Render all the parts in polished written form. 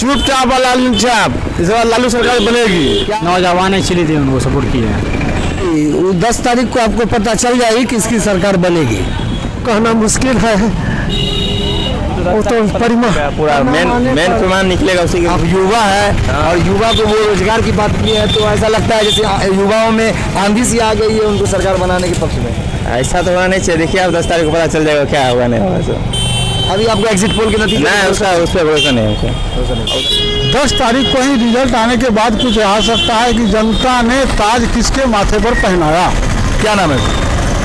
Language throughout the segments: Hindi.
चुपचाप लालू चाप, इस बार लालू सरकार बनेगी। नौजवान इसलिए थे उनको सपोर्ट किया है। 10 तारीख को आपको पता चल जाएगी किसकी सरकार बनेगी। कहना मुश्किल है, वो तो पूरा मेन प्रमाण निकलेगा उसी के। आप युवा है और युवा को वो रोजगार की बात की है, तो ऐसा लगता है जैसे युवाओं में आंधी सी आ गई है उनको सरकार बनाने के पक्ष में। ऐसा तो होना नहीं चाहिए। देखिए आप 10 तारीख को पता चल जाएगा क्या होगा नहीं होगा। अभी आपको एग्जिट पोल के नतीजे नहीं, उसका उस पर भरोसा नहीं है। 10 तारीख को ही रिजल्ट आने के बाद कुछ आ सकता है कि जनता ने ताज किसके माथे पर पहनाया। क्या नाम है?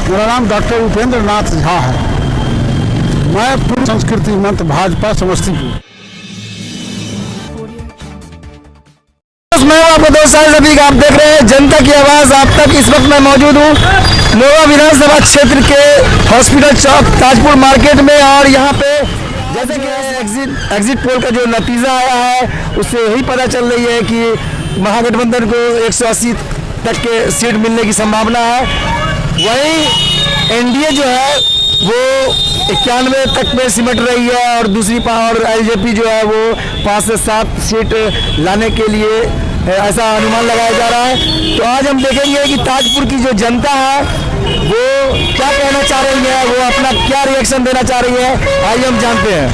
मेरा नाम डॉक्टर उपेंद्र नाथ झा है। मैं पूर्व संस्कृति मंत्री भाजपा समस्तीपुर। मैं आपको 2 साल सभी आप देख रहे हैं जनता की आवाज आप तक। इस वक्त मैं मौजूद हूँ नोवा विधानसभा क्षेत्र के हॉस्पिटल चौक ताजपुर मार्केट में, और यहाँ पे जैसे कि एग्जिट पोल का जो नतीजा आया है उससे यही पता चल रही है कि महागठबंधन को 180 तक के सीट मिलने की संभावना है। वहीं एनडीए जो है वो 91 तक में सिमट रही है, और दूसरी और एलजेपी जो है वो 5 से 7 सीट लाने के लिए ऐसा अनुमान लगाया जा रहा है। तो आज हम देखेंगे कि ताजपुर की जो जनता है वो क्या कहना चाह रही है, वो अपना क्या रिएक्शन देना चाह रही है, आइए हम जानते हैं।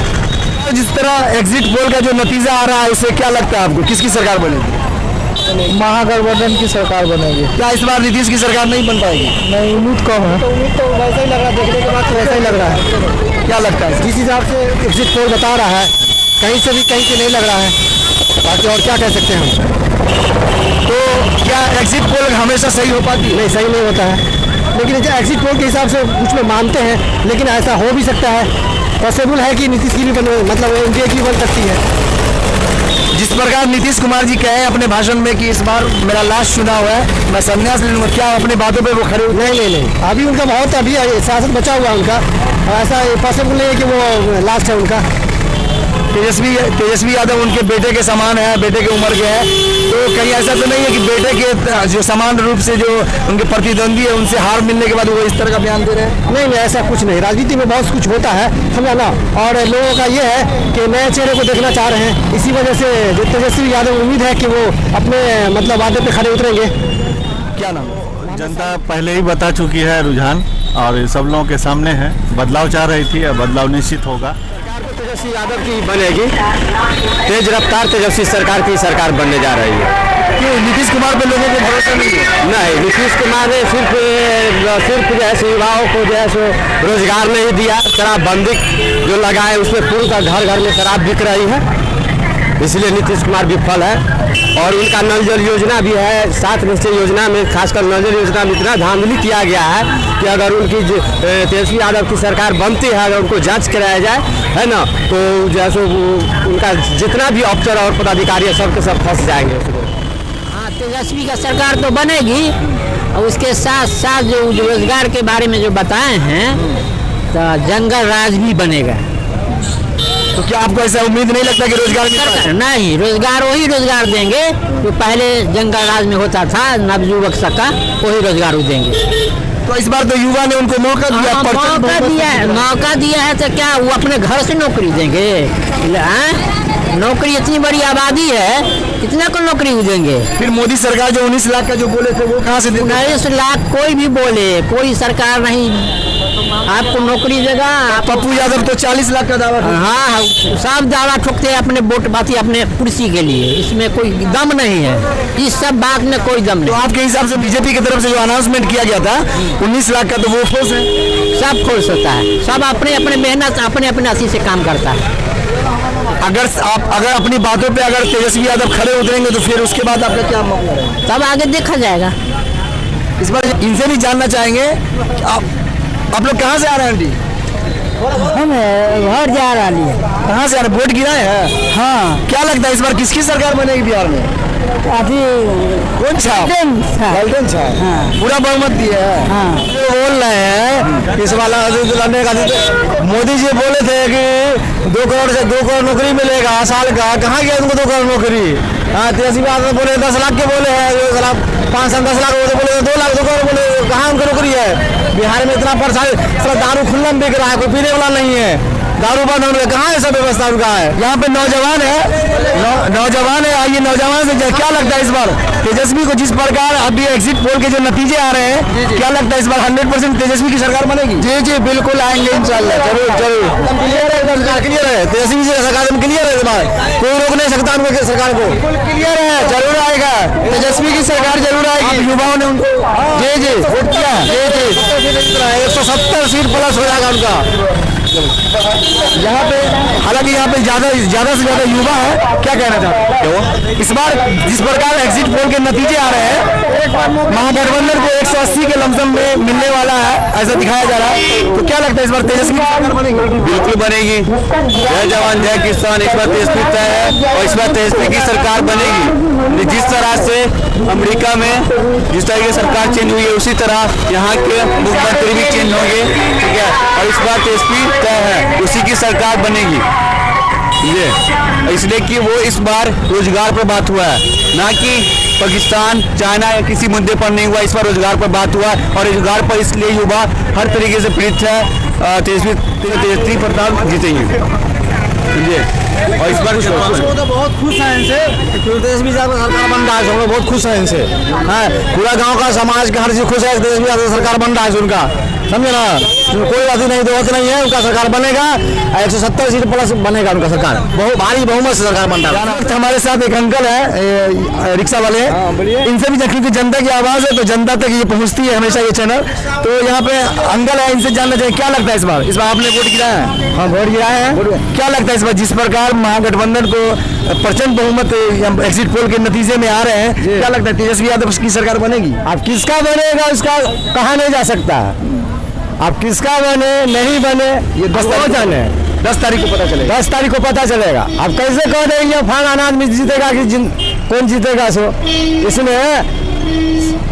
तो जिस तरह एग्जिट पोल का जो नतीजा आ रहा है उससे क्या लगता है आपको, किसकी सरकार बनेगी? महागठबंधन की सरकार बनेगी। क्या इस बार नीतीश की सरकार नहीं बन पाएगी? नहीं, उम्मीद कम है। उम्मीद तो वैसा ही लग रहा है, देखने के बाद वैसा ही लग रहा है। क्या लगता है जिस हिसाब से एग्जिट पोल बता रहा है, कहीं से भी कहीं से नहीं लग रहा है। बाकी और क्या कह सकते हैं हम। तो क्या एग्जिट पोल हमेशा सही हो पाती है? नहीं, सही नहीं होता है, लेकिन एग्जिट पोल के हिसाब से कुछ लोग मानते हैं, लेकिन ऐसा हो भी सकता है। पॉसिबल है कि नीतीश की भी मतलब एनडीए की बन सकती है। जिस प्रकार नीतीश कुमार जी कहे अपने भाषण में कि इस बार मेरा लास्ट चुनाव है, मैं संन्यास ले लूँगा, क्या अपनी बातों पे वो खड़े? नहीं, अभी उनका बहुत अभी शासन बचा हुआ है उनका। ऐसा पॉसिबल नहीं है कि वो लास्ट है उनका। तेजस्वी यादव उनके बेटे के समान है, बेटे के उम्र के है, तो कहीं ऐसा तो नहीं है कि बेटे के जो समान रूप से जो उनके प्रतिद्वंदी है उनसे हार मिलने के बाद वो इस तरह का बयान दे रहे हैं? नहीं, ऐसा कुछ नहीं। राजनीति में बहुत कुछ होता है, समझा ना। और लोगों का ये है कि नए चेहरे को देखना चाह रहे हैं, इसी वजह से जो तेजस्वी यादव उम्मीद है कि वो अपने मतलब वादे पे खड़े उतरेंगे। क्या नाम है? जनता पहले ही बता चुकी है रुझान, और सब लोगों के सामने है। बदलाव चाह रही थी, बदलाव निश्चित होगा। तेजस्वी यादव की बनेगी, तेज रफ्तार तेजस्वी सरकार की सरकार बनने जा रही है। क्यों नीतीश कुमार पे लोगों को भरोसा नहीं है? नहीं, नीतीश कुमार ने सिर्फ जो है युवाओं को जो है सो रोजगार नहीं दिया। शराबबंदी जो लगाए उसमें पूरा घर घर में शराब बिक रही है, इसलिए नीतीश कुमार विफल है। और उनका नल जल योजना भी है, 7 निश्चय योजना में खासकर नल जल योजना में इतना धांधली किया गया है कि अगर उनकी तेजस्वी यादव की सरकार बनती है, अगर उनको जांच कराया जाए, है ना, तो जैसे उनका जितना भी अफसर और पदाधिकारी है सब के सब फंस जाएंगे। हाँ, तेजस्वी का सरकार तो बनेगी, और उसके साथ साथ जो रोजगार के बारे में जो बताए हैं, तो जंगल राज भी बनेगा। तो क्या आपको ऐसा उम्मीद नहीं लगता कि रोजगार नहीं, रोजगार वही रोजगार देंगे जो पहले जंगल राज में होता था, नवयुवक सबका वही रोजगार देंगे। तो इस बार तो युवा ने उनको मौका दिया। मौका दिया है तो क्या वो अपने घर से नौकरी देंगे? नौकरी इतनी बड़ी आबादी है, कितना को नौकरी देंगे? फिर मोदी सरकार जो 19 लाख का जो बोले थे वो कहाँ से देंगे? 19 लाख कोई भी बोले, कोई सरकार नहीं आपको नौकरी देगा। पप्पू यादव तो 40 लाख का दावा। हाँ, सब दावा ठोकते हैं अपने वोट बाती अपने कुर्सी के लिए, इसमें कोई दम नहीं है। इस सब बात में कोई दम नहीं। तो आपके हिसाब से बीजेपी की तरफ से जो अनाउंसमेंट किया गया था 19 लाख का, तो वो फोर्स है? सब फोर्स होता है, सब अपने अपने मेहनत अपने अपने असी से काम करता है। अगर अपनी बातों पे अगर तेजस्वी यादव खड़े उतरेंगे तो फिर उसके बाद आपका क्या मौका है? तब आगे देखा जाएगा। इस बार इनसे भी जानना चाहेंगे आप लोग कहाँ से आ रहे हैं? आंटी, हम घर जा रहा है। कहाँ से आ रहे? वोट गिराए हैं? हाँ। क्या लगता है इस बार किसकी सरकार बनेगी बिहार में? अभी कौन छाप? गोल्डन छाप। हाँ। पूरा बहुमत दिया है। हाँ। जो बोल रहे हैं इस वाला मोदी जी बोले थे कि 2 करोड़ से 2 करोड़ नौकरी मिलेगा साल का, कहाँ गया तुमको 2 करोड़ नौकरी? हाँ, तेजस्वी यादव बोले 10 लाख के बोले हैं, 5 से 10 लाख बोले 2 लाख 2 करोड़ बोले, कहाँ उनको नौकरी है? बिहार में इतना परेशान, दारू खुल्लम बिक रहा है, कोई पीने वाला नहीं है, दारू बंद होने, कहाँ ऐसा व्यवस्था उनका है? यहाँ पे नौजवान है, नौजवान है, आइए नौजवान से क्या लगता है इस बार तेजस्वी को, जिस प्रकार अभी एग्जिट पोल के जो नतीजे आ रहे हैं, क्या लगता है इस बार 100% तेजस्वी की सरकार बनेगी? जी जी बिल्कुल आएंगे इंशाल्लाह, जरूर जरूर। क्लियर है तेजस्वी की सरकार क्लियर है इस बार, कोई रोक नहीं सकता उनके सरकार को। क्लियर है, जरूर आएगा, तेजस्वी की सरकार जरूर आएगी। युवाओं ने उनको जी जी वोट किया, जी जी 170 सीट प्लस हो जाएगा उनका यहाँ पे। हालांकि यहाँ पे ज्यादा से ज्यादा युवा है, क्या कहना चाहते हैं इस बार जिस प्रकार एग्जिट पोल के नतीजे आ रहे हैं, महागठबंधन को 180 के लमसम में मिलने वाला है ऐसा दिखाया जा रहा है, तो क्या लगता है इस बार तेजस्वी की सरकार बनेगी? बिल्कुल बनेगी। जय जवान जय किसान, इस बार तेजस्वी तय है और इस बार तेजस्वी की सरकार बनेगी। जिस तरह से अमेरिका में जिस तरह की सरकार चेंज हुई है, उसी तरह यहाँ के मुख्यमंत्री भी चेंज होंगे, ठीक है। और इस बार तेजस्वी तय है, उसी की सरकार बनेगी ये, इसलिए कि वो इस बार रोजगार पर बात हुआ है, ना कि पाकिस्तान चाइना या किसी मुद्दे पर नहीं हुआ। इस बार रोजगार पर बात हुआ और रोजगार पर इसलिए युवा हर तरीके से पीड़ित है। तेजस्वी प्रताप जीतेंगे ये, और इस बार तो बहुत खुश हैं इनसे, तेजस्वी साहब का सरकार बन रहा है, हम लोग बहुत खुश हैं इनसे। हाँ, पूरा गांव का समाज का हर चीज खुश है, तेजस्वी साहब का सरकार बन रहा है उनका, समझे ना। कोई बात नहीं, दो नहीं है, उनका सरकार बनेगा, 170 सीट प्लस बनेगा उनका सरकार, बहुत भारी बहुमत से सरकार बन रहा है। हमारे साथ एक अंकल है रिक्शा वाले, इनसे भी क्योंकि जनता की आवाज है तो जनता तक ये पहुंचती है हमेशा ये चैनल, तो यहाँ पे अंकल है, इनसे जानना चाहिए क्या लगता है इस बार आपने वोट गिराया है? हाँ, वोट गिराया है। क्या लगता है इस बार जिस प्रकार महागठबंधन को प्रचंड बहुमत एग्जिट पोल के नतीजे में आ रहे हैं, क्या लगता है तेजस्वी यादव की सरकार बनेगी? अब किसका बनेगा इसका कहा नहीं जा सकता, अब किसका बने नहीं बने ये 10 तारीख को पता चलेगा। 10 तारीख को पता चलेगा। अब कैसे कह देंगे फलाना आदमी जीतेगा कि कौन जीतेगा, सो इसमें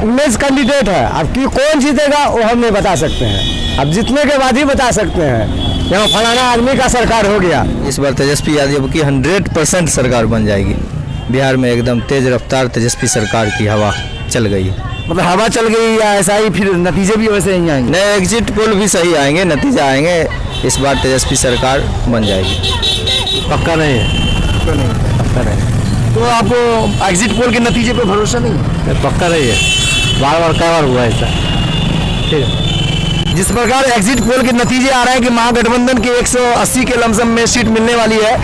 19 कैंडिडेट है, अब कि कौन जीतेगा वो हम नहीं बता सकते हैं, अब जीतने के बाद ही बता सकते हैं यहाँ फलाना आदमी का सरकार हो गया। इस बार तेजस्वी यादव की 100% सरकार बन जाएगी। बिहार में एकदम तेज रफ्तार तेजस्वी सरकार की हवा चल गई है। मतलब हवा चल गई या ऐसा ही फिर नतीजे भी वैसे ही आएंगे? नए एग्जिट पोल भी सही आएंगे, नतीजा आएंगे, इस बार तेजस्वी सरकार बन जाएगी। पक्का नहीं है, पक्का नहीं। तो आपको एग्जिट पोल के नतीजे पे भरोसा नहीं? पक्का नहीं है, बार बार कई बार हुआ ऐसा। ठीक है, जिस प्रकार एग्जिट पोल के नतीजे आ रहे हैं कि महागठबंधन के 180 के लमसम में सीट मिलने वाली है,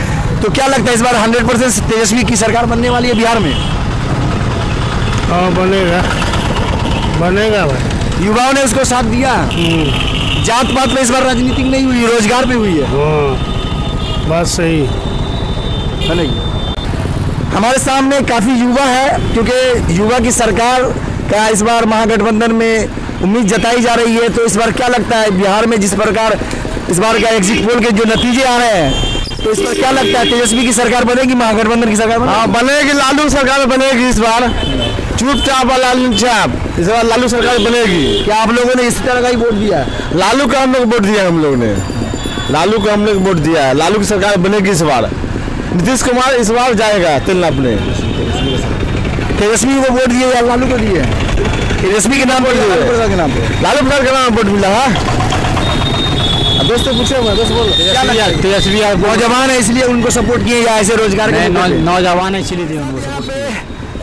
तो क्या लगता है इस बार 100% तेजस्वी की सरकार बनने वाली है बिहार में? हाँ बनेगा, बनेगा भाई। युवाओं ने उसको साथ दिया, जात पात में इस बार राजनीति नहीं हुई, रोजगार पे हुई है। बात सही है नहीं? हमारे सामने काफी युवा है, क्योंकि युवा की सरकार का इस बार महागठबंधन में उम्मीद जताई जा रही है, तो इस बार क्या लगता है बिहार में जिस प्रकार इस बार का एग्जिट पोल के जो नतीजे आ रहे हैं, तो इस बार क्या लगता है तेजस्वी की सरकार बनेगी, महागठबंधन की सरकार बनेगी? हाँ बनेगी, लालू सरकार बनेगी इस बार, चुपचाप लालू चाप, इस बार लालू सरकार बनेगी। क्या आप लोगों ने इसी तरह का ही वोट दिया है? लालू का हम लोग वोट दिया, हम लोग ने लालू को हम लोग वोट दिया है, लालू की सरकार बनेगी इस बार। नीतीश कुमार इस बार जाएगा तिल अपने, तेजस्वी को वोट दिए या लालू को दिए? तेजस्वी के नाम पर, लालू प्रसाद के नाम वोट मिला है। दोस्तों पूछे हुए, दोस्त बोल तेजस्वी नौजवान है इसलिए उनको सपोर्ट किए या ऐसे रोजगार के नौजवान है इसलिए दिए उनको।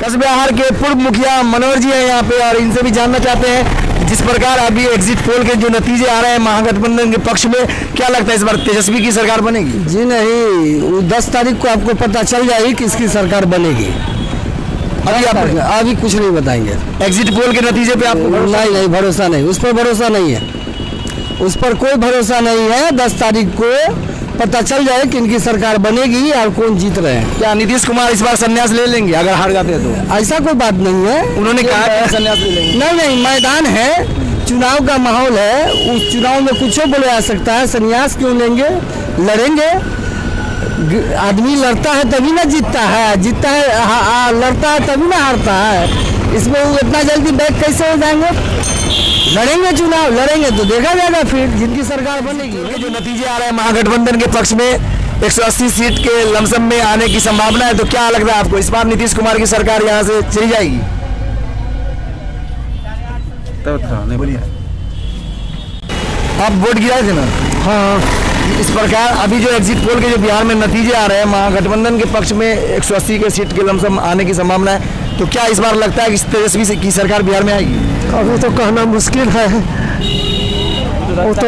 कस्बे आहार के पूर्व मुखिया मनोहर जी है यहाँ पे, और इनसे भी जानना चाहते हैं जिस प्रकार अभी एग्जिट पोल के जो नतीजे आ रहे हैं महागठबंधन के पक्ष में, क्या लगता है इस बार तेजस्वी की सरकार बनेगी? जी नहीं, 10 तारीख को आपको पता चल जाएगी किसकी सरकार बनेगी। अभी कुछ नहीं बताएंगे। एग्जिट पोल के नतीजे पे आपको नहीं भरोसा नहीं, उस पर भरोसा नहीं है, उस पर कोई भरोसा नहीं है। 10 तारीख को पता चल जाए कि इनकी सरकार बनेगी और कौन जीत रहे हैं। क्या नीतीश कुमार इस बार संन्यास ले लेंगे अगर हार जाते हैं तो? ऐसा कोई बात नहीं है, उन्होंने कहा कि संन्यास ले लेंगे। नहीं, मैदान है, चुनाव का माहौल है, उस चुनाव में कुछ बोला जा सकता है। संन्यास क्यों लेंगे, लड़ेंगे। आदमी लड़ता है तभी ना जीतता है, जीतता है लड़ता है तभी ना हारता है। इसमें वो इतना जल्दी बैक कैसे हो जाएंगे? लड़ेंगे, चुनाव लड़ेंगे तो देखा जाएगा फिर जिनकी सरकार बनेगी। जो नतीजे आ रहे हैं महागठबंधन के पक्ष में 180 सीट के लमसम में आने की संभावना है, तो क्या लग रहा है आपको इस बार नीतीश कुमार की सरकार यहाँ से चली जाएगी? बोलिए, आप वोट गिराए थे ना? हाँ इस प्रकार अभी जो एग्जिट पोल के जो बिहार में नतीजे आ रहे हैं, महागठबंधन के पक्ष में 180 के सीट के लमसम आने की संभावना है, तो क्या इस बार लगता है कि तेजस्वी की सरकार बिहार में आएगी? अभी तो कहना मुश्किल है, वो तो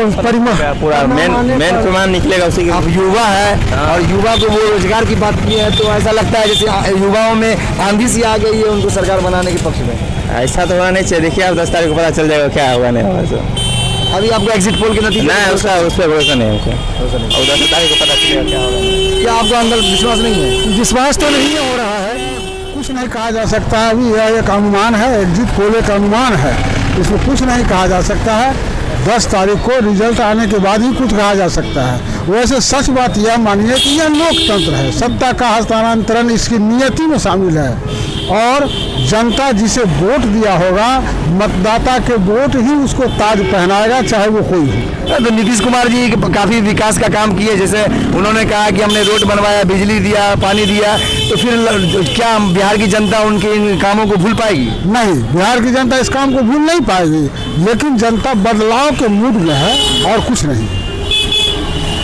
पूरा मेन प्रमाण निकलेगा उसी आप युवा है और युवा को वो रोजगार की बात की है, तो ऐसा लगता है जैसे युवाओं में आंधी सी आ गई है उनको सरकार बनाने के पक्ष में। ऐसा तो होना नहीं चाहिए। देखिए आप 10 तारीख को पता चल जाएगा क्या होगा नहीं होगा। अभी आपको एग्जिट पोल के नतीजे नहीं उसका उस पर भरोसा नहीं है और 10 तारीख को पता चलेगा क्या होगा। क्या आपको अंदर विश्वास नहीं है? विश्वास तो नहीं हो रहा है, कुछ नहीं कहा जा सकता है। अभी यह एक अनुमान है, एग्जिट पोल एक अनुमान है, इसमें कुछ नहीं कहा जा सकता है। 10 तारीख को रिजल्ट आने के बाद ही कुछ कहा जा सकता है। वैसे सच बात यह मानिए कि यह लोकतंत्र है, सत्ता का हस्तांतरण इसकी नियति में शामिल है और जनता जिसे वोट दिया होगा, मतदाता के वोट ही उसको ताज पहनाएगा, चाहे वो कोई हो। तो नीतीश कुमार जी काफी विकास का काम किए, जैसे उन्होंने कहा कि हमने रोड बनवाया, बिजली दिया, पानी दिया, तो फिर क्या बिहार की जनता उनके इन कामों को भूल पाएगी? नहीं, बिहार की जनता इस काम को भूल नहीं पाएगी, लेकिन जनता बदलाव के मूड में है और कुछ नहीं।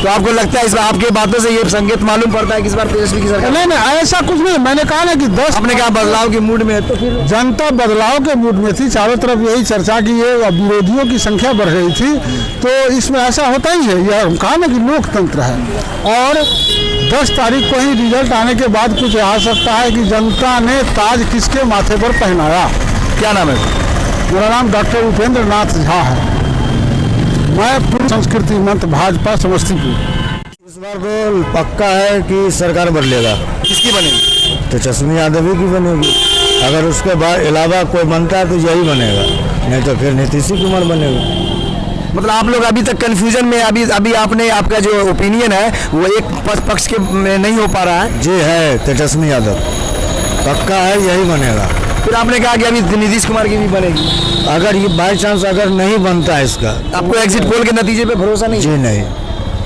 तो आपको लगता है इस बार आपके बातों से ये संकेत मालूम पड़ता है कि इस बार तेजस्वी की सरकार? नहीं नहीं, ऐसा कुछ नहीं। मैंने कहा ना कि 10 आपने कहा बदलाव के मूड में है, तो फिर जनता बदलाव के मूड में थी, चारों तरफ यही चर्चा की है, विरोधियों की संख्या बढ़ रही थी, तो इसमें ऐसा होता ही है। यह कहा ना कि लोकतंत्र है और 10 तारीख को ही रिजल्ट आने के बाद कुछ आ सकता है कि जनता ने ताज किसके माथे पर पहनाया। क्या नाम है? मेरा नाम डॉक्टर उपेंद्र नाथ झा है, मैं पूर्व संस्कृति मंत्री भाजपा समस्तीपुर। इस बार तो पक्का है कि सरकार बदलेगा। किसकी बनेगी? तेजस्वी यादव ही की बनेगी। अगर उसके बाद अलावा कोई बनता है तो यही बनेगा, नहीं तो फिर नीतीश कुमार बनेगा। मतलब आप लोग अभी तक कंफ्यूजन में, अभी आपने आपका जो ओपिनियन है वो एक पक्ष के में नहीं हो पा रहा है? जी है, तेजस्वी यादव पक्का है, यही बनेगा। फिर आपने कहा कि अभी नीतीश कुमार की भी बनेगी। अगर ये बाई चांस अगर नहीं बनता है इसका, आपको एग्जिट पोल के नतीजे पे भरोसा नहीं? जी नहीं,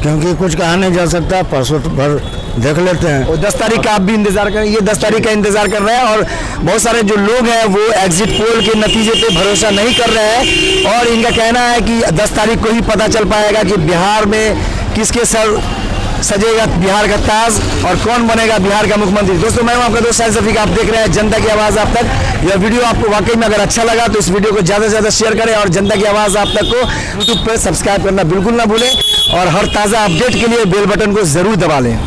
क्योंकि कुछ कहा नहीं जा सकता, परसों भर देख लेते हैं। और 10 तारीख का आप भी इंतजार करें, ये 10 तारीख का इंतजार कर रहे हैं और बहुत सारे जो लोग हैं वो एग्जिट पोल के नतीजे पे भरोसा नहीं कर रहे हैं और इनका कहना है कि 10 तारीख को ही पता चल पाएगा कि बिहार में किसके सर सजेगा बिहार का ताज और कौन बनेगा बिहार का मुख्यमंत्री। दोस्तों मैं हूं आपका दोस्त साहिल सफीक, आप देख रहे हैं जनता की आवाज़ आप तक। यह वीडियो आपको वाकई में अगर अच्छा लगा तो इस वीडियो को ज़्यादा से ज़्यादा शेयर करें और जनता की आवाज़ आप तक को यूट्यूब पर सब्सक्राइब करना बिल्कुल ना भूलें और हर ताज़ा अपडेट के लिए बेल बटन को ज़रूर दबा लें।